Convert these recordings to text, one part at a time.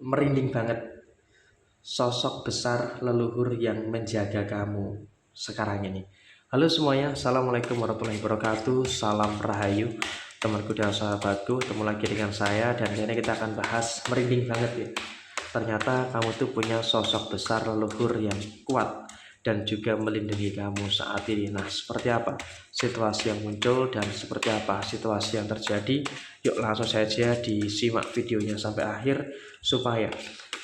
merinding banget sosok besar leluhur yang menjaga kamu sekarang ini. Halo semuanya, assalamualaikum warahmatullahi wabarakatuh. Salam rahayu temanku dan sahabatku, ketemu lagi dengan saya. Dan kali ini kita akan bahas merinding banget ya. Ternyata kamu tuh punya sosok besar leluhur yang kuat dan juga melindungi kamu saat ini. Nah, seperti apa situasi yang muncul dan seperti apa situasi yang terjadi? Yuk langsung saja disimak videonya sampai akhir supaya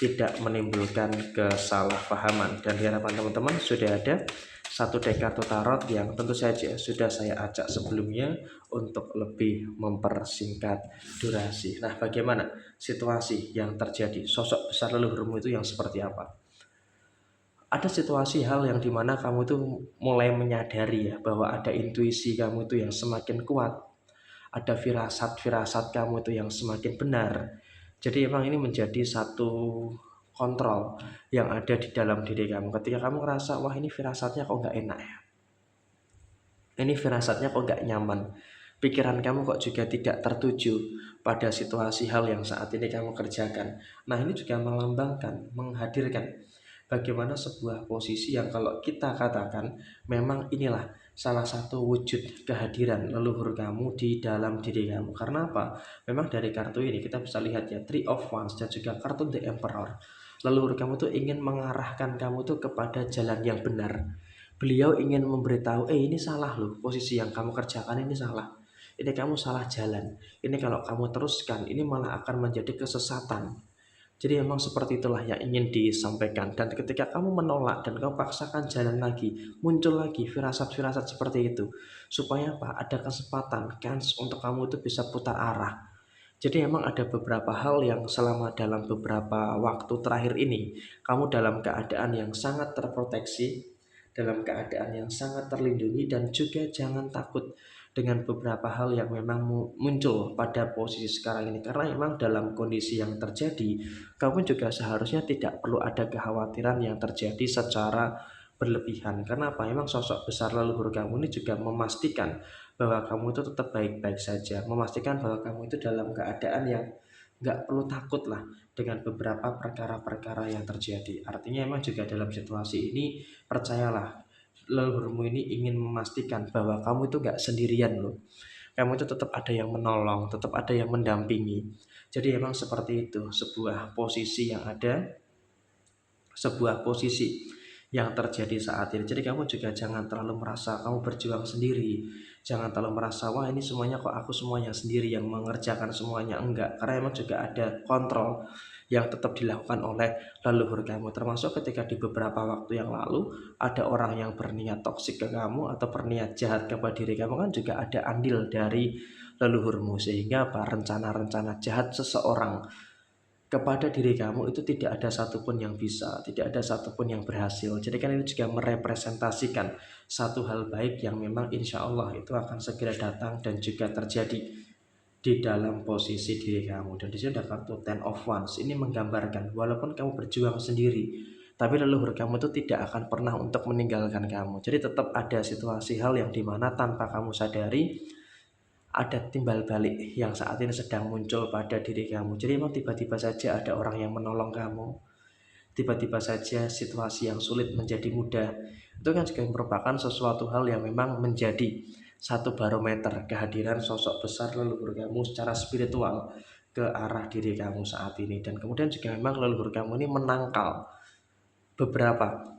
tidak menimbulkan kesalahpahaman. Dan di hadapan teman-teman sudah ada satu deck kartu tarot yang tentu saja sudah saya acak sebelumnya untuk lebih mempersingkat durasi. Nah, bagaimana situasi yang terjadi? Sosok besar leluhurmu itu yang seperti apa? Ada situasi hal yang dimana kamu tuh mulai menyadari ya bahwa ada intuisi kamu itu yang semakin kuat, ada firasat-firasat kamu itu yang semakin benar. Jadi emang ini menjadi satu kontrol yang ada di dalam diri kamu. Ketika kamu ngerasa, wah ini firasatnya kok nggak enak ya, ini firasatnya kok nggak nyaman, pikiran kamu kok juga tidak tertuju pada situasi hal yang saat ini kamu kerjakan. Nah, ini juga melambangkan, menghadirkan bagaimana sebuah posisi yang kalau kita katakan memang inilah salah satu wujud kehadiran leluhur kamu di dalam diri kamu. Karena apa? Memang dari kartu ini kita bisa lihat ya, Three of Wands dan juga kartu The Emperor. Leluhur kamu tuh ingin mengarahkan kamu tuh kepada jalan yang benar. Beliau ingin memberitahu, ini salah loh, posisi yang kamu kerjakan ini salah. Ini kamu salah jalan. Ini kalau kamu teruskan, ini malah akan menjadi kesesatan. Jadi memang seperti itulah yang ingin disampaikan. Dan ketika kamu menolak dan kamu paksakan jalan lagi, muncul lagi firasat-firasat seperti itu. Supaya apa? Ada kesempatan, chance untuk kamu itu bisa putar arah. Jadi memang ada beberapa hal yang selama dalam beberapa waktu terakhir ini, kamu dalam keadaan yang sangat terproteksi, dalam keadaan yang sangat terlindungi, dan juga jangan takut dengan beberapa hal yang memang muncul pada posisi sekarang ini. Karena memang dalam kondisi yang terjadi, kamu juga seharusnya tidak perlu ada kekhawatiran yang terjadi secara berlebihan. Karena apa? Memang sosok besar leluhur kamu ini juga memastikan bahwa kamu itu tetap baik-baik saja, memastikan bahwa kamu itu dalam keadaan yang nggak perlu takut lah dengan beberapa perkara-perkara yang terjadi. Artinya memang juga dalam situasi ini, percayalah, leluhurmu ini ingin memastikan bahwa kamu itu nggak sendirian loh. Kamu itu tetap ada yang menolong, tetap ada yang mendampingi. Jadi memang seperti itu, sebuah posisi yang ada, sebuah posisi yang terjadi saat ini. Jadi kamu juga jangan terlalu merasa kamu berjuang sendiri. Jangan terlalu merasa, wah ini semuanya kok aku semuanya sendiri yang mengerjakan semuanya. Enggak, karena memang juga ada kontrol yang tetap dilakukan oleh leluhur kamu. Termasuk ketika di beberapa waktu yang lalu ada orang yang berniat toksik ke kamu atau berniat jahat kepada diri kamu, kan juga ada andil dari leluhurmu. Sehingga apa, rencana-rencana jahat seseorang kepada diri kamu itu tidak ada satupun yang bisa, tidak ada satupun yang berhasil. Jadi kan ini juga merepresentasikan satu hal baik yang memang insya Allah itu akan segera datang dan juga terjadi di dalam posisi diri kamu. Dan di sini ada kartu Ten of Wands. Ini menggambarkan walaupun kamu berjuang sendiri, tapi leluhur kamu itu tidak akan pernah untuk meninggalkan kamu. Jadi tetap ada situasi hal yang dimana tanpa kamu sadari ada timbal balik yang saat ini sedang muncul pada diri kamu. Jadi memang tiba-tiba saja ada orang yang menolong kamu, tiba-tiba saja situasi yang sulit menjadi mudah. Itu kan juga merupakan sesuatu hal yang memang menjadi satu barometer kehadiran sosok besar leluhur kamu secara spiritual ke arah diri kamu saat ini. Dan kemudian juga memang leluhur kamu ini menangkal beberapa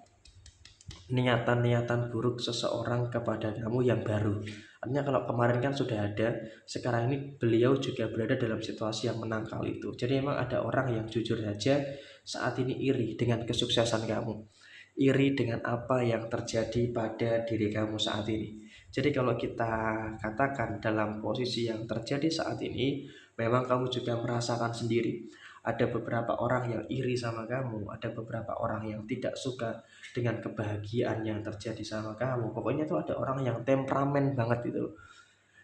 niatan-niatan buruk seseorang kepada kamu yang baru. Artinya kalau kemarin kan sudah ada, sekarang ini beliau juga berada dalam situasi yang menangkal itu. Jadi memang ada orang yang jujur saja saat ini iri dengan kesuksesan kamu, iri dengan apa yang terjadi pada diri kamu saat ini. Jadi kalau kita katakan dalam posisi yang terjadi saat ini, memang kamu juga merasakan sendiri. Ada beberapa orang yang iri sama kamu, ada beberapa orang yang tidak suka dengan kebahagiaan yang terjadi sama kamu. Pokoknya tuh ada orang yang temperamen banget itu.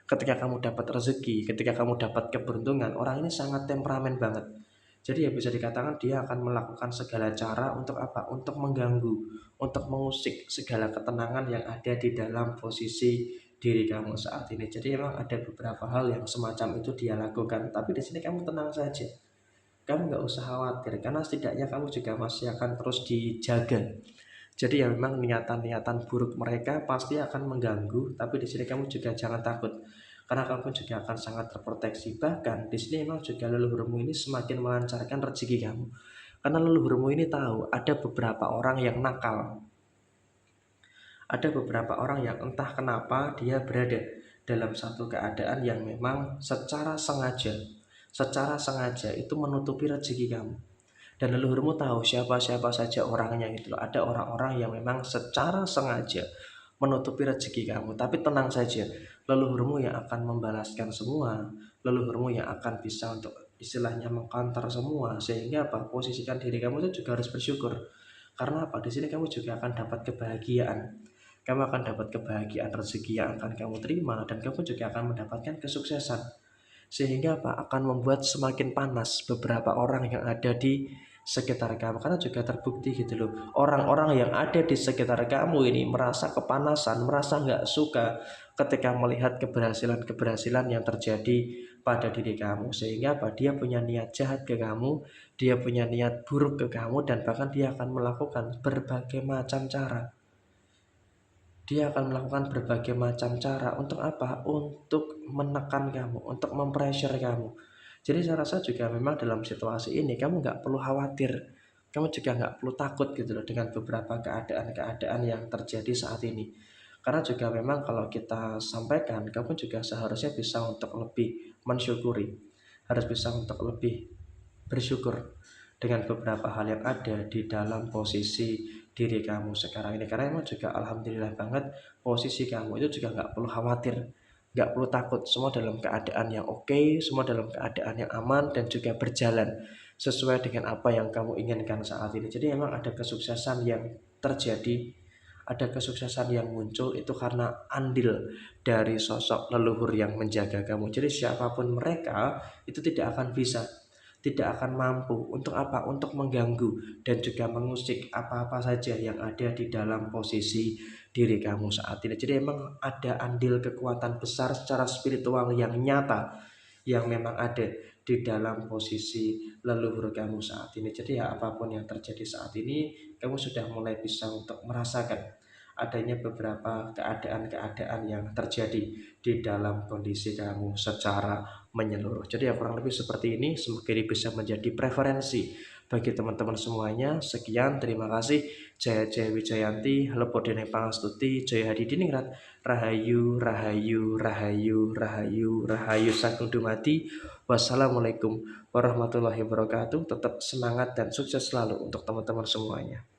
Ketika kamu dapat rezeki, ketika kamu dapat keberuntungan, orang ini sangat temperamen banget. Jadi ya bisa dikatakan dia akan melakukan segala cara untuk apa? Untuk mengganggu, untuk mengusik segala ketenangan yang ada di dalam posisi diri kamu saat ini. Jadi memang ada beberapa hal yang semacam itu dia lakukan. Tapi di sini kamu tenang saja. kamu nggak usah khawatir, karena setidaknya kamu juga masih akan terus dijaga. Jadi ya memang niatan-niatan buruk mereka pasti akan mengganggu, tapi di sini kamu juga jangan takut, karena kamu juga akan sangat terproteksi. Bahkan di sini memang juga leluhurmu ini semakin melancarkan rezeki kamu, karena leluhurmu ini tahu ada beberapa orang yang nakal, ada beberapa orang yang entah kenapa dia berada dalam satu keadaan yang memang secara sengaja itu menutupi rezeki kamu. Dan leluhurmu tahu siapa-siapa saja orangnya gitu loh. Ada orang-orang yang memang secara sengaja menutupi rezeki kamu. Tapi tenang saja, leluhurmu yang akan membalaskan semua, leluhurmu yang akan bisa untuk istilahnya mengcounter semua, sehingga apa, posisikan diri kamu itu juga harus bersyukur. Karena apa, di sini kamu juga akan dapat kebahagiaan. Kamu akan dapat kebahagiaan rezeki yang akan kamu terima, dan kamu juga akan mendapatkan kesuksesan. Sehingga apa, akan membuat semakin panas beberapa orang yang ada di sekitar kamu, karena juga terbukti gitu loh, orang-orang yang ada di sekitar kamu ini merasa kepanasan, merasa nggak suka ketika melihat keberhasilan-keberhasilan yang terjadi pada diri kamu, sehingga apa, dia punya niat jahat ke kamu, dia punya niat buruk ke kamu, dan bahkan dia akan melakukan berbagai macam cara. Dia akan melakukan berbagai macam cara untuk apa? Untuk menekan kamu, untuk mempressure kamu. Jadi saya rasa juga memang dalam situasi ini kamu nggak perlu khawatir, kamu juga nggak perlu takut gitu loh dengan beberapa keadaan-keadaan yang terjadi saat ini. Karena juga memang kalau kita sampaikan, kamu juga seharusnya bisa untuk lebih mensyukuri, harus bisa untuk lebih bersyukur dengan beberapa hal yang ada di dalam posisi diri kamu sekarang ini. Karena emang juga alhamdulillah banget, posisi kamu itu juga nggak perlu khawatir, nggak perlu takut, semua dalam keadaan yang oke, semua dalam keadaan yang aman, dan juga berjalan sesuai dengan apa yang kamu inginkan saat ini. Jadi emang ada kesuksesan yang terjadi, ada kesuksesan yang muncul itu karena andil dari sosok leluhur yang menjaga kamu. Jadi siapapun mereka itu tidak akan bisa, tidak akan mampu untuk apa? Untuk mengganggu dan juga mengusik apa-apa saja yang ada di dalam posisi diri kamu saat ini. Jadi emang ada andil kekuatan besar secara spiritual yang nyata yang memang ada di dalam posisi leluhur kamu saat ini. Jadi ya apapun yang terjadi saat ini, kamu sudah mulai bisa untuk merasakan adanya beberapa keadaan-keadaan yang terjadi di dalam kondisi kamu secara menyeluruh. Jadi ya kurang lebih seperti ini, semoga ini bisa menjadi preferensi bagi teman-teman semuanya. Sekian, terima kasih. Jaya Jaya Wijayanti, Lepodene Pangastuti, Jaya Hadi Diningrat, Rahayu, Rahayu, Rahayu, Rahayu, Rahayu Sagung Dumadi. Wassalamualaikum warahmatullahi wabarakatuh. Tetap semangat dan sukses selalu untuk teman-teman semuanya.